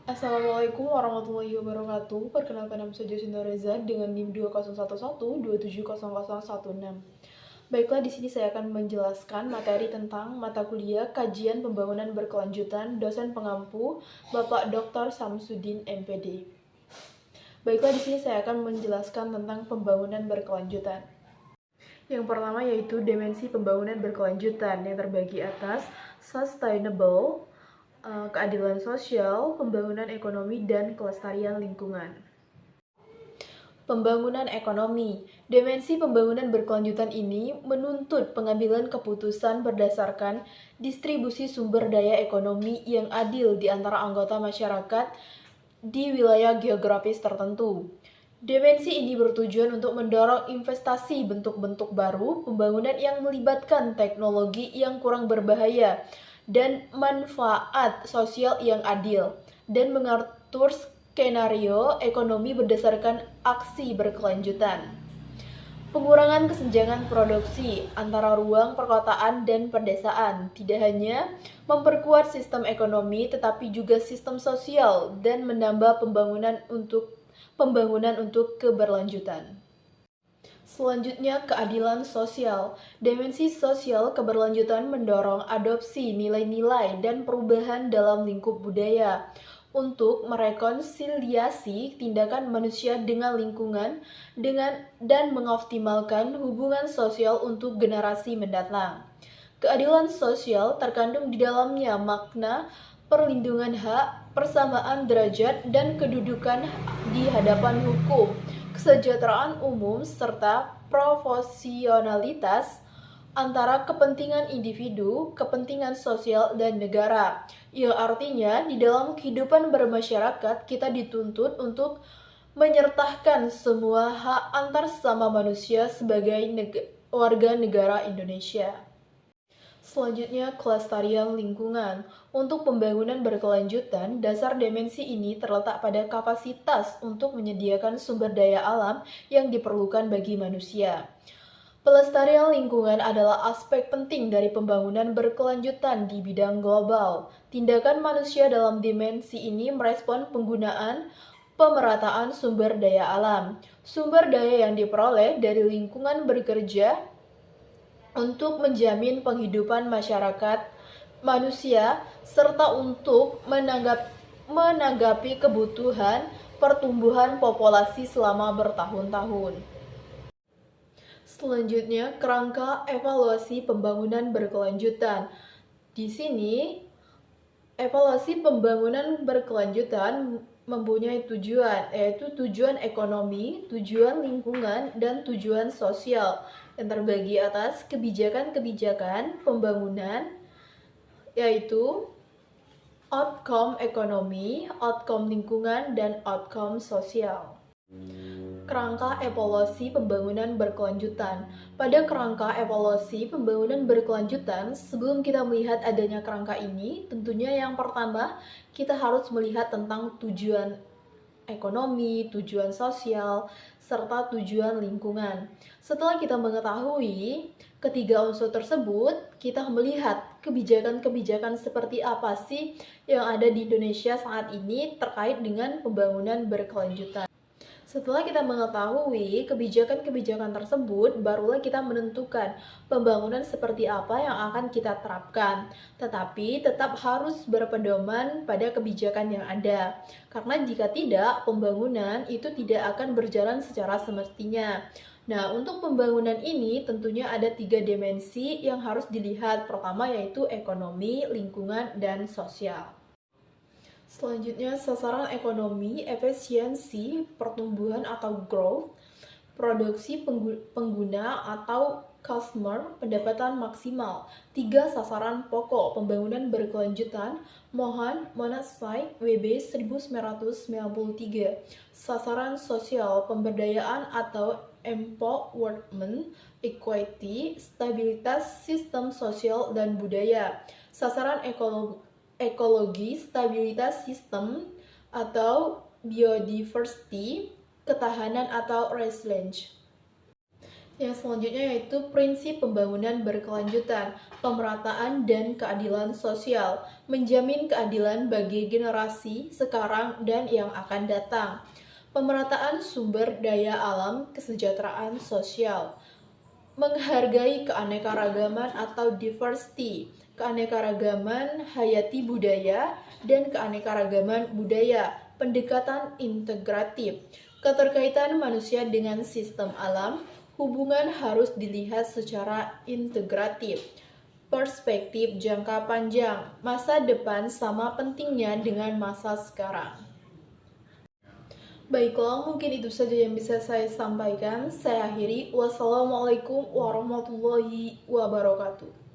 Assalamualaikum warahmatullahi wabarakatuh. Perkenalkan nama saya Jacinta Reza dengan NIM 201127700016. Baiklah, di sini saya akan menjelaskan materi tentang mata kuliah Kajian Pembangunan Berkelanjutan dosen pengampu Bapak Dr. Samsudin MPD. Baiklah, di sini saya akan menjelaskan tentang pembangunan berkelanjutan. Yang pertama yaitu dimensi pembangunan berkelanjutan yang terbagi atas sustainable, keadilan sosial, pembangunan ekonomi, dan kelestarian lingkungan. Pembangunan ekonomi. Dimensi pembangunan berkelanjutan ini menuntut pengambilan keputusan berdasarkan distribusi sumber daya ekonomi yang adil di antara anggota masyarakat di wilayah geografis tertentu. Dimensi ini bertujuan untuk mendorong investasi bentuk-bentuk baru, pembangunan yang melibatkan teknologi yang kurang berbahaya, dan manfaat sosial yang adil, dan mengatur skenario ekonomi berdasarkan aksi berkelanjutan. Pengurangan kesenjangan produksi antara ruang perkotaan dan pedesaan tidak hanya memperkuat sistem ekonomi tetapi juga sistem sosial dan menambah pembangunan untuk keberlanjutan. Selanjutnya, keadilan sosial. Dimensi sosial keberlanjutan mendorong adopsi nilai-nilai dan perubahan dalam lingkup budaya untuk merekonsiliasi tindakan manusia dengan lingkungan dan mengoptimalkan hubungan sosial untuk generasi mendatang. Keadilan sosial terkandung di dalamnya makna perlindungan hak, persamaan derajat, dan kedudukan di hadapan hukum, kesejahteraan umum, serta proporsionalitas antara kepentingan individu, kepentingan sosial, dan negara. Yang artinya, di dalam kehidupan bermasyarakat, kita dituntut untuk menyertakan semua hak antar sesama manusia sebagai warga negara Indonesia. Selanjutnya, kelestarian lingkungan. Untuk pembangunan berkelanjutan, dasar dimensi ini terletak pada kapasitas untuk menyediakan sumber daya alam yang diperlukan bagi manusia. Pelestarian lingkungan adalah aspek penting dari pembangunan berkelanjutan di bidang global. Tindakan manusia dalam dimensi ini merespon penggunaan pemerataan sumber daya alam. Sumber daya yang diperoleh dari lingkungan bekerja untuk menjamin penghidupan masyarakat manusia serta untuk menanggapi kebutuhan pertumbuhan populasi selama bertahun-tahun. Selanjutnya, kerangka evaluasi pembangunan berkelanjutan. Di sini, evaluasi pembangunan berkelanjutan mempunyai tujuan, yaitu tujuan ekonomi, tujuan lingkungan, dan tujuan sosial yang terbagi atas kebijakan-kebijakan pembangunan, yaitu outcome ekonomi, outcome lingkungan, dan outcome sosial. Kerangka evaluasi pembangunan berkelanjutan. Pada kerangka evaluasi pembangunan berkelanjutan, sebelum kita melihat adanya kerangka ini, tentunya yang pertama kita harus melihat tentang tujuan ekonomi, tujuan sosial, serta tujuan lingkungan. Setelah kita mengetahui ketiga unsur tersebut, kita melihat kebijakan-kebijakan seperti apa sih yang ada di Indonesia saat ini terkait dengan pembangunan berkelanjutan. Setelah kita mengetahui kebijakan-kebijakan tersebut, barulah kita menentukan pembangunan seperti apa yang akan kita terapkan. Tetapi tetap harus berpedoman pada kebijakan yang ada. Karena jika tidak, pembangunan itu tidak akan berjalan secara semestinya. Nah, untuk pembangunan ini tentunya ada 3 dimensi yang harus dilihat. Pertama yaitu ekonomi, lingkungan, dan sosial. Selanjutnya, sasaran ekonomi, efisiensi, pertumbuhan atau growth, produksi pengguna atau customer, pendapatan maksimal. 3 sasaran pokok pembangunan berkelanjutan. Mohon Monasite WB 1993. Sasaran sosial, pemberdayaan atau empowerment, equity, stabilitas sistem sosial dan budaya. Sasaran ekologi, stabilitas sistem atau biodiversity, ketahanan atau resilience. Yang selanjutnya yaitu prinsip pembangunan berkelanjutan, pemerataan dan keadilan sosial, menjamin keadilan bagi generasi sekarang dan yang akan datang. Pemerataan sumber daya alam, kesejahteraan sosial, menghargai keanekaragaman atau diversity, keanekaragaman hayati budaya, dan keanekaragaman budaya, pendekatan integratif, keterkaitan manusia dengan sistem alam, hubungan harus dilihat secara integratif, perspektif jangka panjang, masa depan sama pentingnya dengan masa sekarang. Baiklah, mungkin itu saja yang bisa saya sampaikan. Saya akhiri. Wassalamualaikum warahmatullahi wabarakatuh.